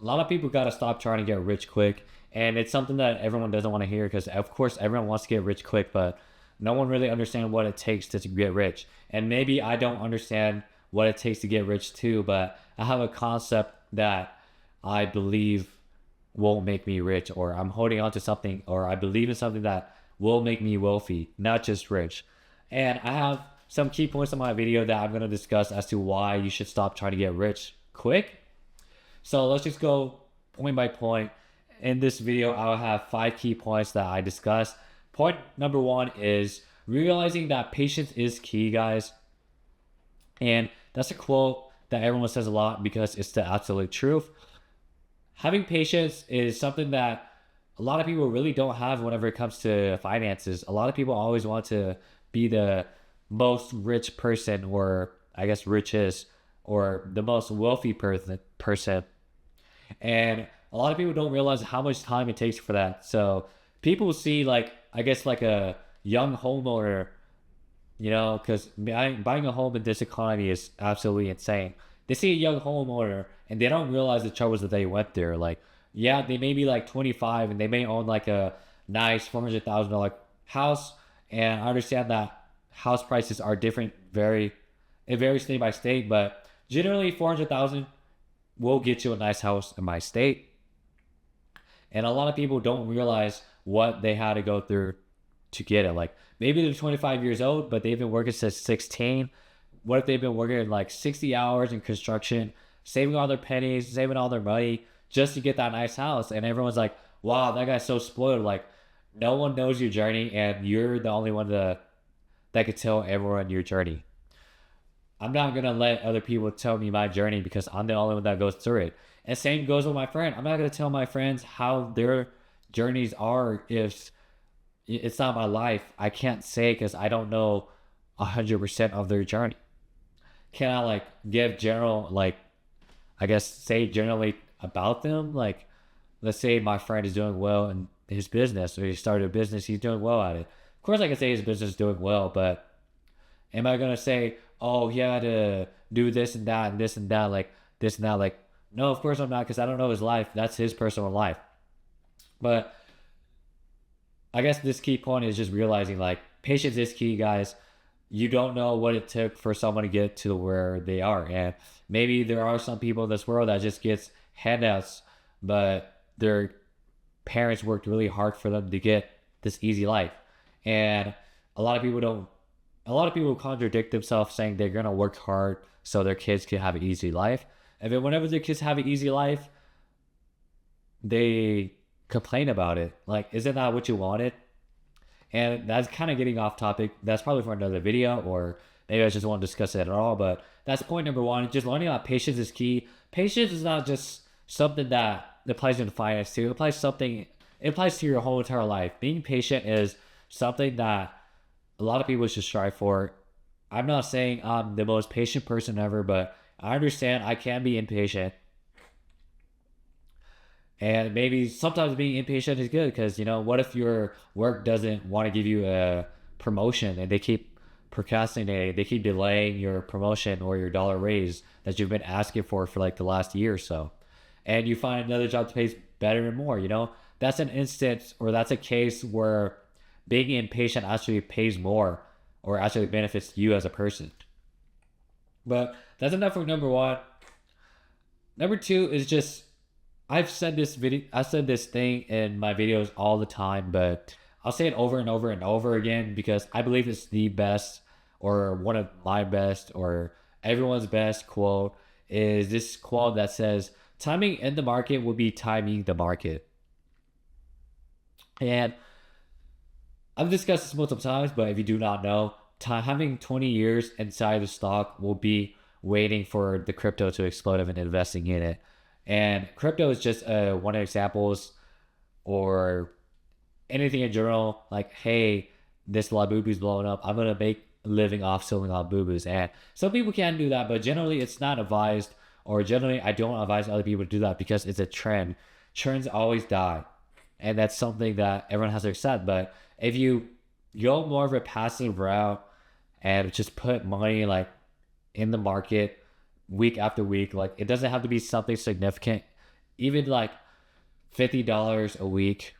a lot of people got to stop trying to get rich quick. And it's something that everyone doesn't want to hear because, of course, everyone wants to get rich quick, but no one really understands what it takes to get rich. And maybe I don't understand what it takes to get rich too, but I have a concept that I believe will make me rich, or I'm holding on to something, or I believe in something that will make me wealthy, not just rich. And I have some key points in my video that I'm going to discuss as to why you should stop trying to get rich quick. So let's just go point by point. In this video, I'll have 5 key points that I discussed. Point number 1 is realizing that patience is key, guys. And that's a quote that everyone says a lot because it's the absolute truth. Having patience is something that a lot of people really don't have whenever it comes to finances. A lot of people always want to be the most rich person, or I guess richest, or the most wealthy person. And a lot of people don't realize how much time it takes for that. So people see, like, I guess like a young homeowner, because buying a home in this economy is absolutely insane. They see a young homeowner and they don't realize the troubles that they went through. Like, yeah, they may be like 25 and they may own like a nice $400,000 house. And I understand that house prices are different, it varies state by state, but generally 400,000 will get you a nice house in my state. And a lot of people don't realize what they had to go through to get it. Like, maybe they're 25 years old, but they've been working since 16. What if they've been working like 60 hours in construction, saving all their pennies, saving all their money just to get that nice house? And everyone's like, wow, that guy's so spoiled. Like, no one knows your journey, and you're the only one that could tell everyone your journey. I'm not going to let other people tell me my journey because I'm the only one that goes through it. And same goes with my friend. I'm not going to tell my friends how their journeys are if it's not my life. I can't say because I don't know 100% of their journey. Can I like give general, like, I guess say generally about them? Like, let's say my friend is doing well in his business, or he started a business, he's doing well at it. Of course I can say his business is doing well, but am I going to say, oh, he had to do this and that and this and that, like this and that? Like, no, of course I'm not, because I don't know his life. That's his personal life. But I guess this key point is just realizing, like, patience is key, guys. You don't know what it took for someone to get to where they are. And maybe there are some people in this world that just gets handouts, but their parents worked really hard for them to get this easy life. And a lot of people contradict themselves, saying they're going to work hard so their kids can have an easy life. And then whenever their kids have an easy life, they complain about it. Like, isn't that what you wanted? And that's kind of getting off topic. That's probably for another video, or maybe I just won't discuss it at all. But that's point number 1. Just learning that patience is key. Patience is not just something that applies in finance too. It applies to your whole entire life. Being patient is something that a lot of people should strive for. I'm not saying I'm the most patient person ever, but I understand I can be impatient. And maybe sometimes being impatient is good because, what if your work doesn't want to give you a promotion and they keep procrastinating, they keep delaying your promotion or your dollar raise that you've been asking for like the last year or so. And you find another job that pays better and more, That's an instance, or that's a case where being impatient actually pays more, or actually benefits you as a person. But that's enough for number 1. Number 2 is just, I said this thing in my videos all the time, but I'll say it over and over and over again because I believe it's the best, or one of my best, or everyone's best quote, is this quote that says, timing in the market will be timing the market. And I've discussed this multiple times, but if you do not know, having 20 years inside the stock will be waiting for the crypto to explode and investing in it. And crypto is just one of the examples, or anything in general. Like, hey, this Labubu's blowing up, I'm going to make a living off selling Labubus. And some people can do that, but generally it's not advised, or generally I don't advise other people to do that because it's a trend. Trends always die. And that's something that everyone has to accept. But if you go more of a passive route and just put money like in the market week after week, like, it doesn't have to be something significant. even like $50 a week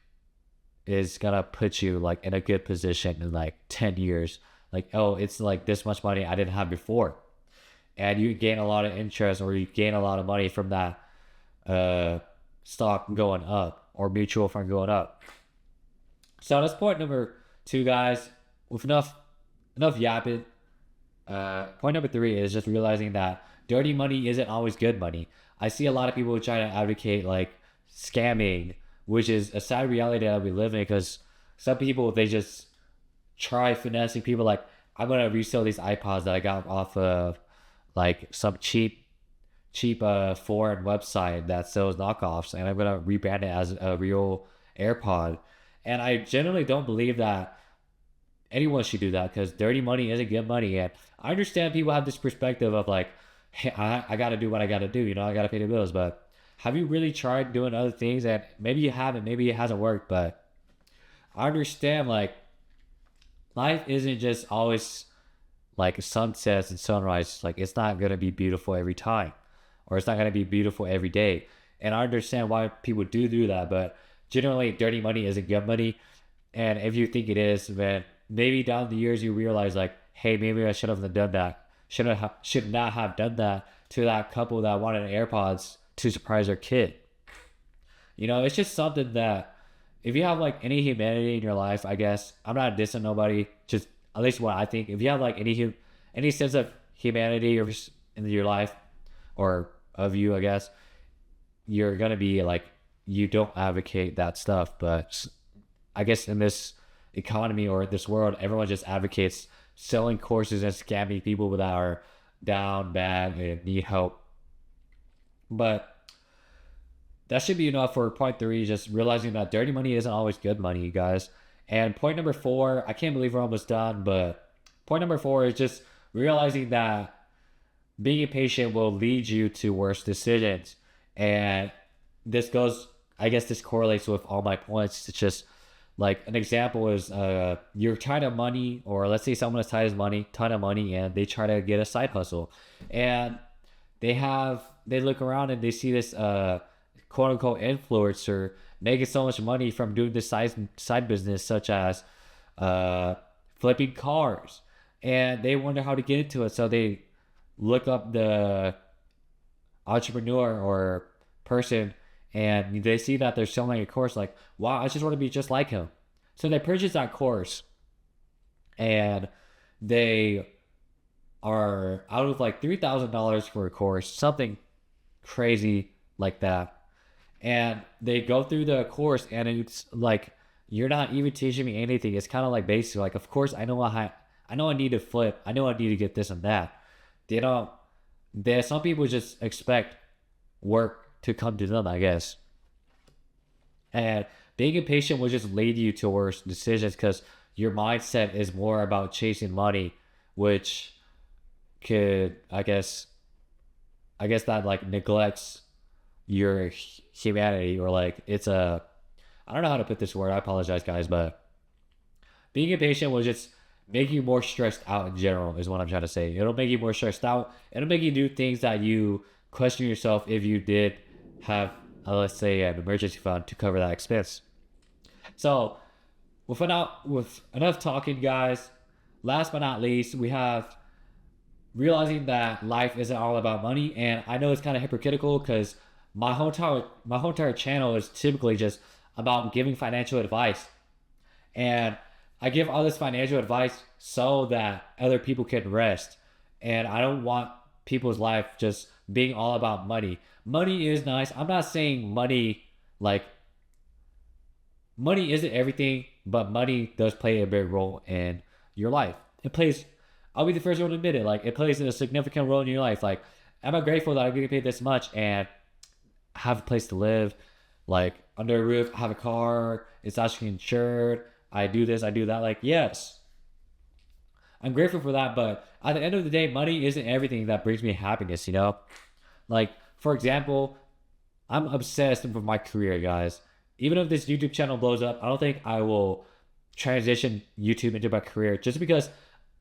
is gonna put you like in a good position in like 10 years. Like, oh, it's like this much money I didn't have before. And you gain a lot of interest or you gain a lot of money from that uh stock going up or mutual fund going up. So that's point number two, guys. With enough yapping. Point number three is just realizing that dirty money isn't always good money. I see a lot of people trying to advocate like scamming, which is a sad reality that we live in because some people they just try finessing people like I'm gonna resell these iPods that I got off of like some cheap foreign website that sells knockoffs and I'm gonna rebrand it as a real AirPod. And I generally don't believe that anyone should do that because dirty money isn't good money. And I understand people have this perspective of like, hey, I gotta do what I gotta do, I gotta pay the bills. But have you really tried doing other things? And maybe you haven't, maybe it hasn't worked, but I understand like life isn't just always like sunsets and sunrise. Like it's not gonna be beautiful every time, or it's not gonna be beautiful every day. And I understand why people do that, but generally dirty money isn't good money. And if you think it is, man, maybe down the years you realize like, hey, maybe I should have done that. Should not have done that to that couple that wanted AirPods to surprise their kid. It's just something that if you have like any humanity in your life, I guess I'm not dissing nobody. Just at least what I think. If you have like any sense of humanity or in your life or of you, I guess you're gonna be like you don't advocate that stuff. But I guess in this economy or this world, everyone just advocates selling courses and scamming people that are down bad and need help. But that should be enough for point three, just realizing that dirty money isn't always good money, you guys. And point number four, I can't believe we're almost done, but point number four is just realizing that being impatient will lead you to worse decisions. And this correlates with all my points. It's just like an example is you're tired of money, or let's say someone has ton of money, and they try to get a side hustle. And they look around and they see this quote unquote influencer making so much money from doing this side business, such as flipping cars, and they wonder how to get into it. So they look up the entrepreneur or person, and they see that they're selling a course. Like, wow, I just want to be just like him. So they purchase that course, and they are out of like $3,000 for a course, something crazy like that. And they go through the course, and it's like, you're not even teaching me anything. It's kind of like basic. Like, of course, I know I need to flip. I know I need to get this and that. Some people just expect work to come to them, I guess. And being impatient will just lead you to worse decisions because your mindset is more about chasing money, which could, I guess that like neglects your humanity, or like I don't know how to put this word. I apologize, guys, but being impatient will just make you more stressed out in general is what I'm trying to say. It'll make you more stressed out. It'll make you do things that you question yourself if you did have, let's say, an emergency fund to cover that expense. So with enough talking, guys, last but not least, we have realizing that life isn't all about money. And I know it's kind of hypocritical because my whole entire channel is typically just about giving financial advice. And I give all this financial advice so that other people can rest. And I don't want people's life just being all about money. Money is nice. I'm not saying money isn't everything, but money does play a big role in your life. I'll be the first one to admit it. Like, it plays a significant role in your life. Like, am I grateful that I'm getting paid this much and have a place to live, like under a roof, have a car, it's actually insured, I do this, I do that? Like, yes, I'm grateful for that, but at the end of the day, money isn't everything that brings me happiness, Like, for example, I'm obsessed with my career, guys. Even if this YouTube channel blows up, I don't think I will transition YouTube into my career just because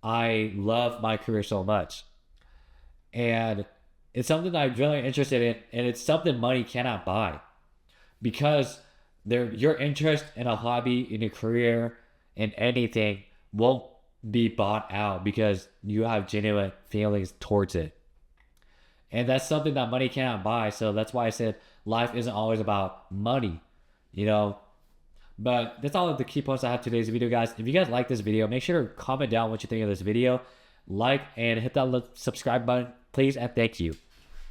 I love my career so much. And it's something that I'm really interested in, and it's something money cannot buy. because your interest in a hobby, in a career, in anything won't be bought out because you have genuine feelings towards it. And that's something that money cannot buy. So that's why I said life isn't always about money, you know. But that's all of the key points I have today's video, guys. If you guys like this video, make sure to comment down what you think of this video, like and hit that subscribe button, please, and thank you.